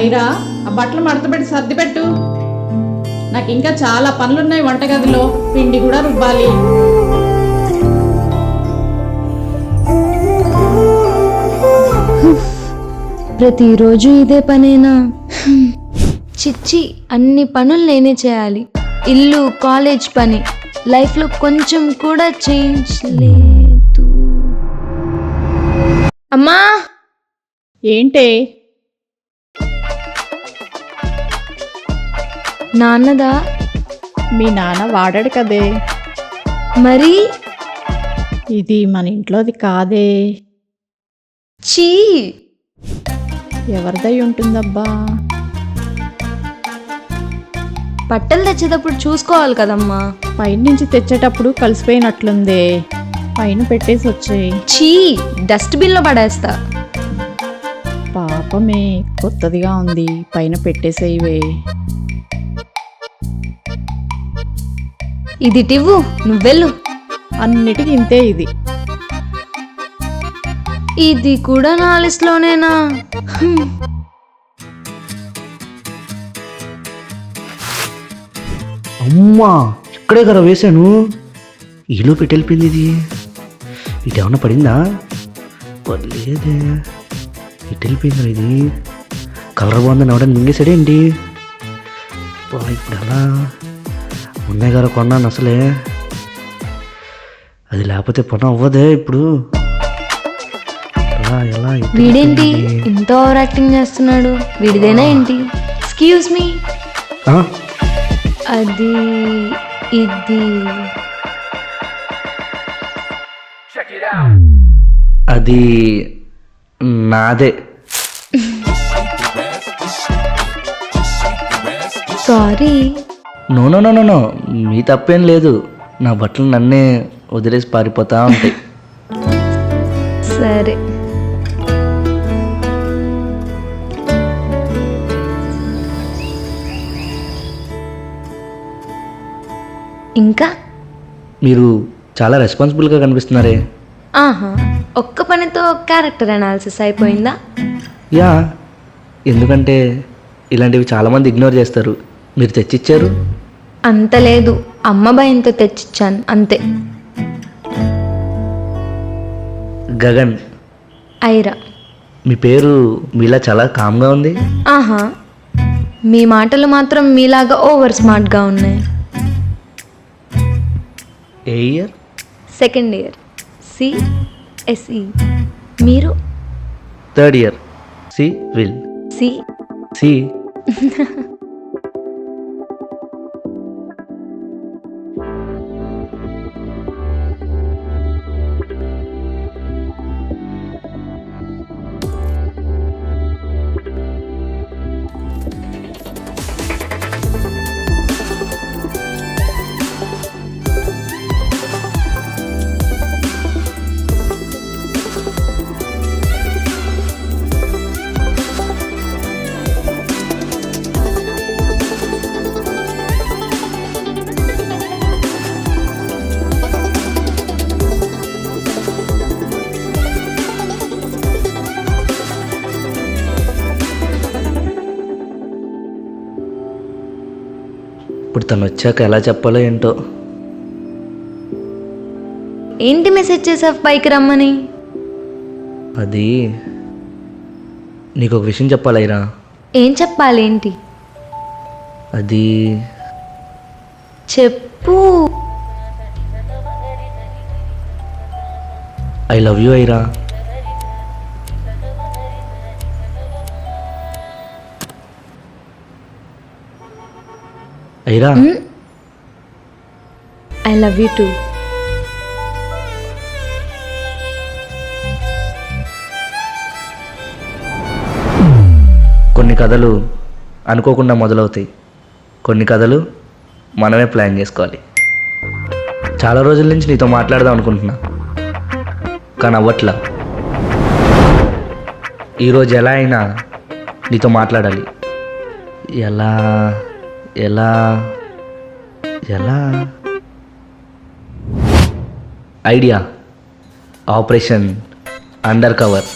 ఐరా, ఆ బట్టలు మడతపెట్టి సర్దిపెట్టు. నాకు ఇంకా చాలా పనులున్నాయి వంటగదిలో. పిండి కూడా రుబ్బాలి. ప్రతిరోజు ఇదే పనేనా? చిచ్చి, అన్ని పనులు నేనే చేయాలి. ఇల్లు, కాలేజ్ పని, లైఫ్లో కొంచెం కూడా చేంజ్ లేదు. అమ్మా, ఏంటే? నాన్నదా? మీ నాన్న వాడాడు కదే. మరి ఇది మన ఇంట్లోది కాదే. చీ, ఎవరిదై ఉంటుందబ్బా? బట్టలు తెచ్చేటప్పుడు చూసుకోవాలి కదమ్మా. పైనుంచి తెచ్చేటప్పుడు కలిసిపోయినట్లుందే. పైన పెట్టేసి వచ్చేయి. చీ, డస్ట్బిన్లో పడేస్తా. పాపమే, కొత్తదిగా ఉంది. పైన పెట్టేసేయివే. ఇది టివ్వు, నువ్వెళ్ళు. అన్నిటికీ ఇంతే ఇది. ఇది కూడా నా లిస్ట్లోనేనా? అమ్మా, ఇక్కడే కదా వేశాను. ఈలో పెట్టి వెళ్ళిపోయింది ఇది. ఇటు ఏమన్నా పడిందా? లేదే, ఇటు వెళ్ళిపోయిందా ఇది? కలర్ బాగుందని ఎవడని మింగేసాడేంటి? ఇప్పుడు ఎలా ఉన్నాయి కదా, కొన్నాను అసలే. అది లేకపోతే పని అవ్వదే ఇప్పుడు. ఎలా ఎలా వీడేంటి ఇంత ఓవర్ యాక్టింగ్ చేస్తున్నాడు? వీడిదేనా ఏంటి? ఎక్స్క్యూజ్ మీ, అది ఇది అది నాదే. Sorry. No no no no no, మీ తప్పేం లేదు. నా బట్టలు నన్నే వదిలేసి పారిపోతా ఉంటాయి. సరే. ఇంకా మీరు చాలా రెస్పాన్సిబుల్గా కనిపిస్తున్నారే. ఆహా, ఒక్క పనితో క్యారెక్టర్ అనాలిసిస్ అయిపోయిందా? యా, ఎందుకంటే ఇలాంటివి చాలామంది ఇగ్నోర్ చేస్తారు. మీరు తెచ్చిచ్చారు. అంత లేదు, అమ్మ భయంతో తెచ్చిచ్చాను అంతే. గగన్. ఐరా. మీ పేరు మీలా చాలా కామ్గా ఉంది. ఆహా, మీ మాటలు మాత్రం మీలాగా ఓవర్ స్మార్ట్గా ఉన్నాయి. ఏ ఇయర్? Second year, CSE. మీరు? Third year, civil. C. C. ఇప్పుడు తను వచ్చాక ఎలా చెప్పాలో ఏంటో. ఏంటి మెసేజ్ చేసావు పైకి రమ్మని? అది నీకు ఒక విషయం చెప్పాలైరా. ఏం చెప్పాలి? ఏంటి? అది చెప్పు. I love you Aira. Aira, I love you too. కొన్ని కథలు అనుకోకుండా మొదలవుతాయి. కొన్ని కథలు మనమే ప్లాన్ చేసుకోవాలి. చాలా రోజుల నుంచి నీతో మాట్లాడదాం అనుకుంటున్నా, కానీ అవ్వట్లా. ఈరోజు ఎలా అయినా నీతో మాట్లాడాలి. ఎలా ఎలా ఎలా ఐడియా, ఆపరేషన్ అండర్ కవర్.